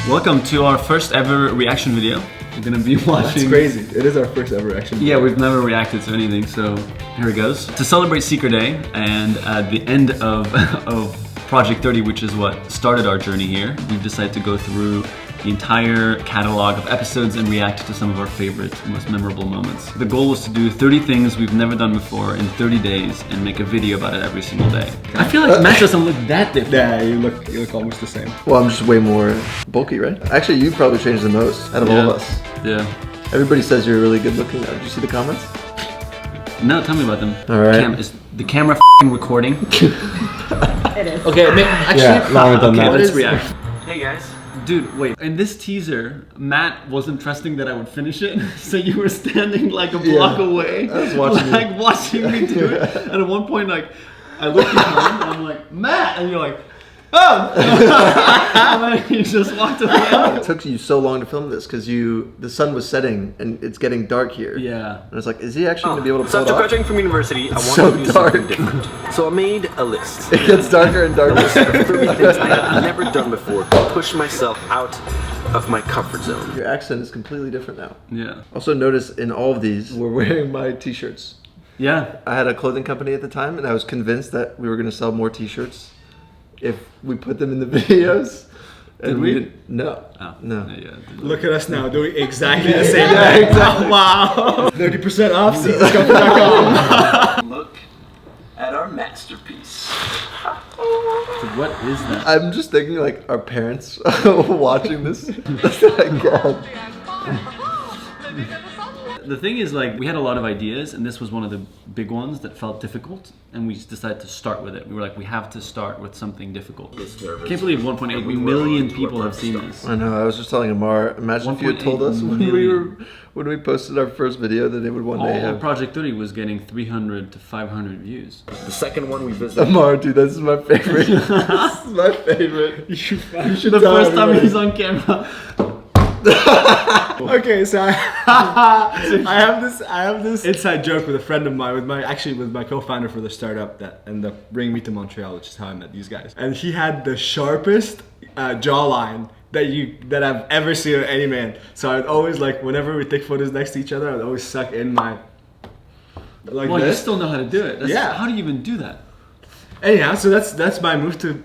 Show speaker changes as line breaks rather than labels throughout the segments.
Welcome to our first ever reaction video. We're gonna be watching...
That's crazy. It is our first ever reaction video.
Yeah, we've never reacted to anything, so here it goes. To celebrate Secret Day and at the end of Project 30, which is what started our journey here, we've decided to go through the entire catalog of episodes and react to some of our favorite, most memorable moments. The goal was to do 30 things we've never done before in 30 days and make a video about it every single day. I feel like Matt doesn't look that different.
Yeah, you look almost the same.
Well, I'm just way more bulky, right? Actually, you probably changed the most out of all of us.
Yeah.
Everybody says you're really good looking now. Did you see the comments?
No, tell me about them.
All right.
Is the camera recording?
It is.
Okay, actually,
yeah, longer than that.
Let's react. Hey guys. Dude, wait. In this teaser, Matt wasn't trusting that I would finish it, so you were standing like a block away.
I was watching
watching me do it. And at one point, like, I looked behind and I'm like, Matt! And you're like, oh! And then you just walked away.
It took you so long to film this because the sun was setting and it's getting dark here.
Yeah.
And I was like, is he actually going to be able to
So
pull it
after
off?
graduating from university, I wanted
so
to do something different. So I made a list.
It gets darker and darker.
30 things I have never done before to push myself out of my comfort zone.
Your accent is completely different now.
Yeah.
Also notice in all of these, we're wearing my t-shirts.
Yeah.
I had a clothing company at the time and I was convinced that we were going to sell more t-shirts if we put them in the videos.
Did we?
Didn't, no.
Oh.
No.
Yeah.
Look at us now doing exactly the same.
Yeah, exactly.
Wow. 30% off. See Discomfort.com.
Look at our masterpiece.
What is that?
I'm just thinking like our parents watching this. Oh God.
The thing is, like, we had a lot of ideas, and this was one of the big ones that felt difficult, and we just decided to start with it. We were like, we have to start with something difficult. Can't believe 1.8 million people have seen this.
I know. I was just telling Amar. Imagine if you had told us when we posted our first video that it would one day have.
Project 30 was getting 300 to 500 views.
The second one we visited.
Amar, dude, this is my favorite. This is my favorite.
You should
The first time he's on camera.
Okay, so I have this inside joke with a friend of mine, with my co-founder for the startup that ended up bringing me to Montreal, which is how I met these guys. And he had the sharpest jawline that I've ever seen on any man. So I'd always, like, whenever we take photos next to each other, I'd always suck in my like
Well,
this.
you still know how to do it.
Yeah.
How do you even do that?
Anyhow, so that's my move to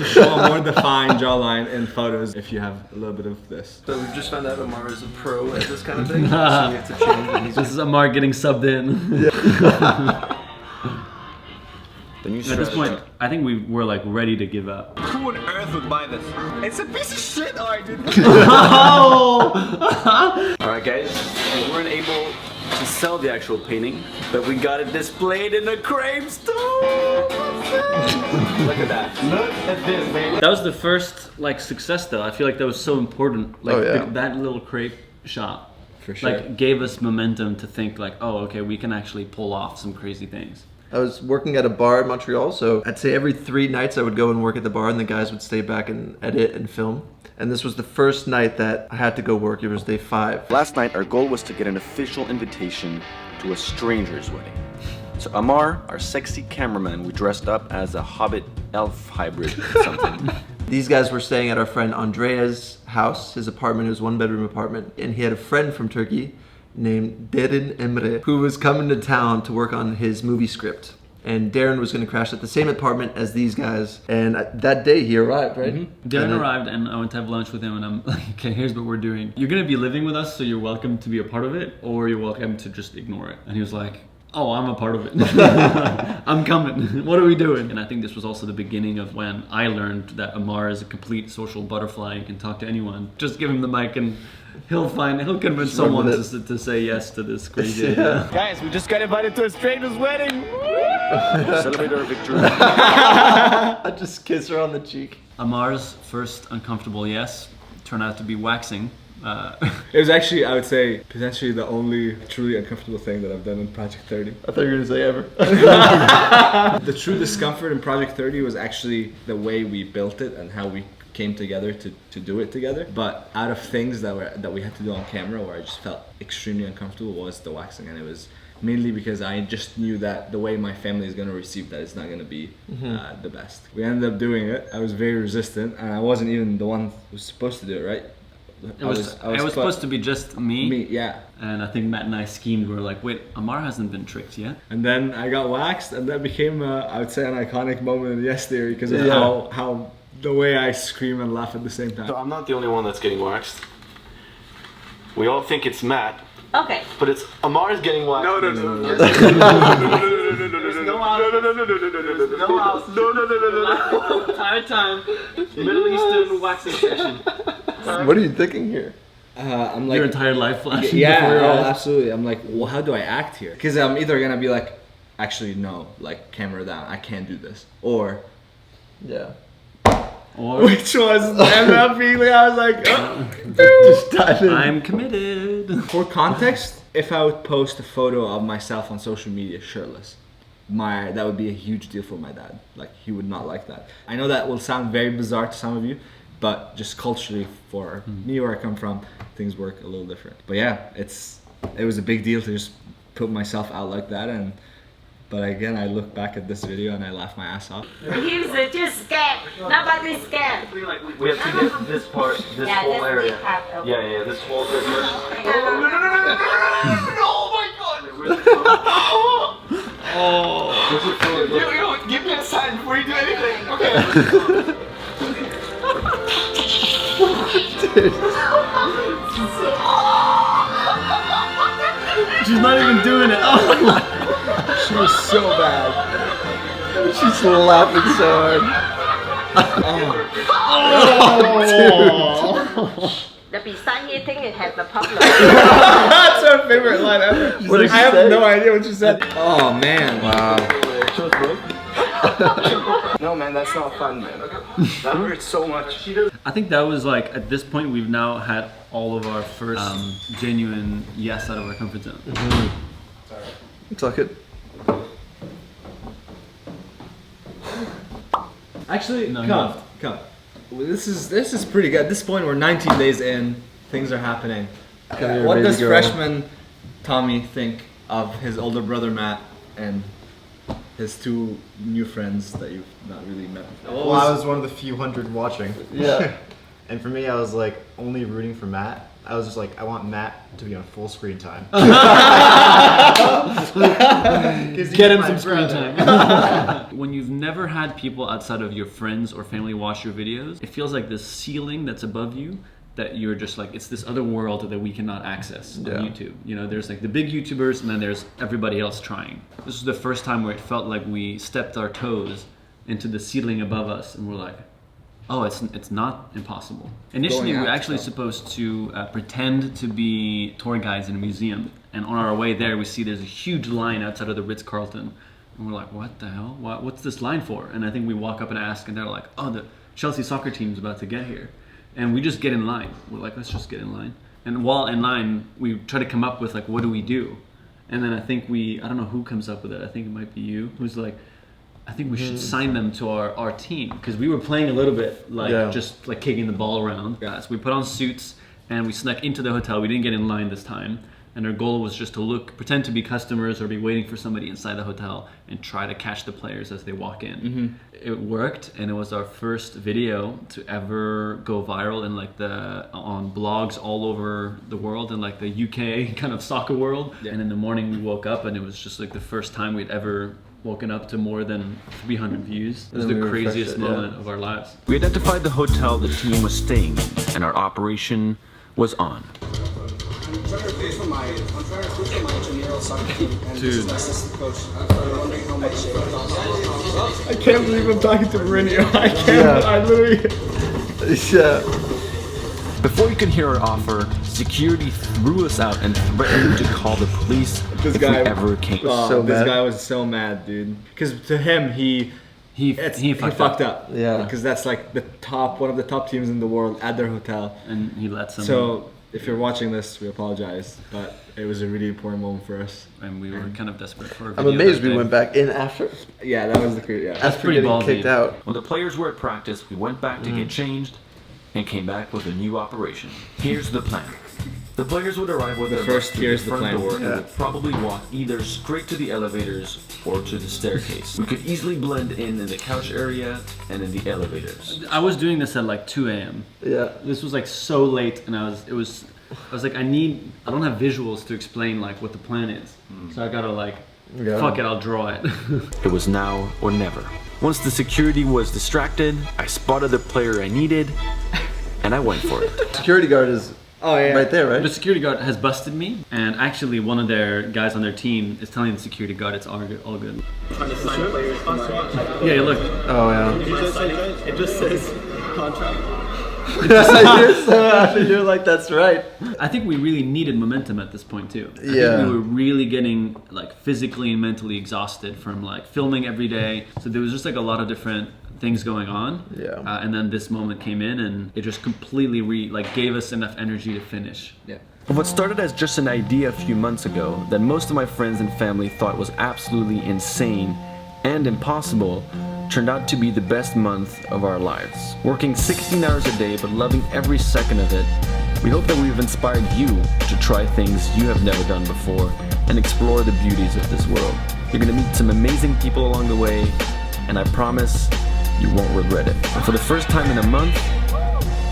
show a more defined jawline in photos if you have a little bit of this.
So we've just found out Amar is a pro at this kind of thing. So we have to change it.
This is Amar getting subbed in.
The new
At this point, I think we were like ready to give up.
Who on earth would buy this?
It's a piece of shit. Oh, I didn't.
Alright guys, we weren't able to sell the actual painting, but we got it displayed in a crepe store. Look at that. Look at this, baby.
That was the first like success, though. I feel like that was so important. Like
Oh, yeah.
that little crepe shop,
For sure.
like gave us momentum to think like, oh, okay, we can actually pull off some crazy things.
I was working at a bar in Montreal, so I'd say every 3 nights I would go and work at the bar and the guys would stay back and edit and film. And this was the first night that I had to go work. It was day 5.
Last night, our goal was to get an official invitation to a stranger's wedding. So Amar, our sexy cameraman, we dressed up as a hobbit elf hybrid or something.
These guys were staying at our friend Andrea's house, his apartment. It was 1-bedroom apartment. And he had a friend from Turkey named Derin Emre who was coming to town to work on his movie script. And Darren was going to crash at the same apartment as these guys. And that day he arrived, right?
Mm-hmm. Darren arrived and I went to have lunch with him and I'm like, okay, here's what we're doing. You're going to be living with us, so you're welcome to be a part of it, or you're welcome to just ignore it. And he was like, oh, I'm a part of it. I'm coming. What are we doing? And I think this was also the beginning of when I learned that Amar is a complete social butterfly and can talk to anyone. Just give him the mic and he'll convince someone to say yes to this crazy idea.
Guys, we just got invited to a stranger's wedding. Celebrate our victory.
I just kiss her on the cheek.
Amar's first uncomfortable yes turned out to be waxing.
It was actually, I would say, potentially the only truly uncomfortable thing that I've done in Project 30.
I thought you were going to say ever.
The true discomfort in Project 30 was actually the way we built it and how we came together to do it together. But out of things that we had to do on camera where I just felt extremely uncomfortable was the waxing, and it was mainly because I just knew that the way my family is gonna receive that, it's not gonna be the best. We ended up doing it. I was very resistant, and I wasn't even the one who was supposed to do it, right?
It was supposed to be just me.
Yeah.
And I think Matt and I schemed. We were like, wait, Amar hasn't been tricked yet.
And then I got waxed, and that became, I would say, an iconic moment in the Yes Theory because of how the way I scream and laugh at the same time.
So I'm not the only one that's getting waxed. We all think it's Matt,
Okay.
but it's Amar's getting waxed. No.
There's no house. No.
Time. Middle Eastern waxing session.
What are you thinking here?
I'm like,
Your entire life flashing
yeah,
before your eyes.
absolutely. I'm like, well, how do I act here? Because I'm either gonna be like, actually no, like camera down, I can't do this, or
Yeah.
Or
which was ended up being like, I was like,
Just dive in.
I'm committed.
For context, if I would post a photo of myself on social media shirtless, that would be a huge deal for my dad. Like, he would not like that. I know that will sound very bizarre to some of you, but just culturally for me where I come from, things work a little different. But yeah, it was a big deal to just put myself out like that, but again, I look back at this video and I laugh my ass off.
He's just scared. Nobody's scared.
We have to get this part, this
Yeah,
whole
this
area.
big part, okay.
Yeah, this whole business.
Give me a sign before you do anything. Okay.
She's not even doing it. Oh.
She was so bad.
She's laughing so hard.
The beside eating it has a problem.
That's our favorite line ever.
What did
I
she
have
say?
no idea what you said. Oh man.
Wow.
No man, that's not fun, man. That hurts so much.
I think that was like, at this point, we've now had all of our first genuine yes out of our comfort zone.
Tuck it.
Actually,
No,
come. Well, this is pretty good. At this point, we're 19 days in. Things are happening.
Come here,
What
baby
does
girl.
freshman Tommy think of his older brother Matt and his two new friends that you've not really met before?
Well, I was one of the few hundred watching.
Yeah.
And for me, I was like only rooting for Matt. I was just like, I want Matt to be on full screen time.
Get him some screen time. When you've never had people outside of your friends or family watch your videos, it feels like this ceiling that's above you that you're just like, it's this other world that we cannot access on YouTube. You know, there's like the big YouTubers and then there's everybody else trying. This was the first time where it felt like we stepped our toes into the ceiling above us and we're like, oh, it's not impossible. Initially, we were actually supposed to pretend to be tour guides in a museum. And on our way there, we see there's a huge line outside of the Ritz-Carlton. And we're like, what the hell? What's this line for? And I think we walk up and ask, and they're like, oh, the Chelsea soccer team's about to get here. And we just get in line. We're like, let's just get in line. And while in line, we try to come up with like, what do we do? And then I think I don't know who comes up with it. I think it might be you, who's like, I think we should sign them to our team, because we were playing a little bit like just like kicking the ball around. Yeah. So we put on suits and we snuck into the hotel. We didn't get in line this time, and our goal was just to pretend to be customers or be waiting for somebody inside the hotel and try to catch the players as they walk in. It worked, and it was our first video to ever go viral in like on blogs all over the world in like the UK kind of soccer world. Yeah. And in the morning we woke up and it was just like the first time we'd ever woken up to more than 300 views. It was the craziest moment of our lives.
We identified the hotel the team was staying in, and our operation was on.
Dude. I can't believe I'm talking to Mourinho. I can't. I literally.
Yeah.
Before you could hear our offer, security threw us out and threatened to call the police if we ever came.
This guy was so mad, dude. Because to him, he fucked up.
Yeah.
Because that's like one of the top teams in the world at their hotel.
And he let some.
So if you're watching this, we apologize, but it was a really important moment for us.
And we were kind of desperate for a
I'm
video
amazed
that
we
day.
went back in after.
Yeah, that was the crazy. Yeah.
That's pretty
getting
ballsy.
kicked out.
When the players were at practice, we went back to get changed and came back with a new operation. Here's the plan.
The players would arrive with their
first
bus to
here's
the
the
front
plan.
door
Yeah.
and would probably walk either straight to the elevators or to the staircase. We could easily blend in the couch area and in the elevators.
I was doing this at like 2 a.m.
Yeah.
This was like so late, and I was like, I don't have visuals to explain like what the plan is. So I gotta like,
Yeah.
fuck it, I'll draw it.
It was now or never. Once the security was distracted, I spotted the player I needed, and I went for it.
Security guard is right there, right?
The security guard has busted me, and actually one of their guys on their team is telling the security guard it's all good. All good. Yeah, look.
Oh yeah.
It just says contract.
You're so happy. You're like, that's right.
I think we really needed momentum at this point too. I
Yeah.
think we were really getting like physically and mentally exhausted from like filming every day. So there was just like a lot of different things going on.
Yeah.
And then this moment came in, and it just completely gave us enough energy to finish.
Yeah.
What started as just an idea a few months ago that most of my friends and family thought was absolutely insane and impossible turned out to be the best month of our lives. Working 16 hours a day but loving every second of it, we hope that we've inspired you to try things you have never done before and explore the beauties of this world. You're gonna meet some amazing people along the way, and I promise you won't regret it. And for the first time in a month,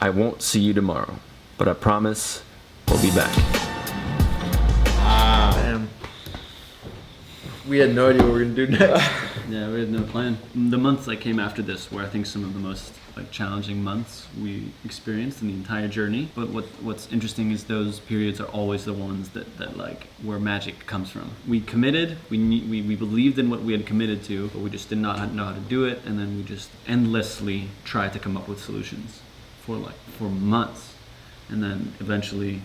I won't see you tomorrow, but I promise we'll be back.
Damn. We had no idea what we were gonna do next.
Yeah, we had no plan. The months that came after this were, I think, some of the most like challenging months we experienced in the entire journey. But what's interesting is those periods are always the ones that like where magic comes from. We committed, we believed in what we had committed to, but we just did not know how to do it, and then we just endlessly tried to come up with solutions for months, and then eventually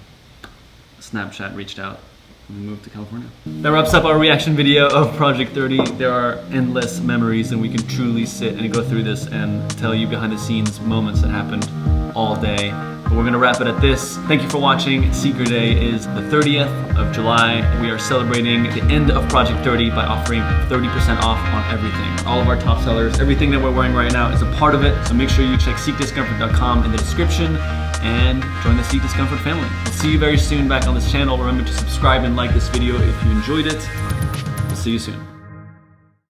Snapchat reached out. We moved to California. That wraps up our reaction video of Project 30. There are endless memories, and we can truly sit and go through this and tell you behind the scenes moments that happened all day. But we're gonna wrap it at this. Thank you for watching. Secret Day is the 30th of July. We are celebrating the end of Project 30 by offering 30% off on everything. All of our top sellers, everything that we're wearing right now is a part of it. So make sure you check seekdiscomfort.com in the description and join the Seek Discomfort family. We'll see you very soon back on this channel. Remember to subscribe and like this video if you enjoyed it. We'll see you soon.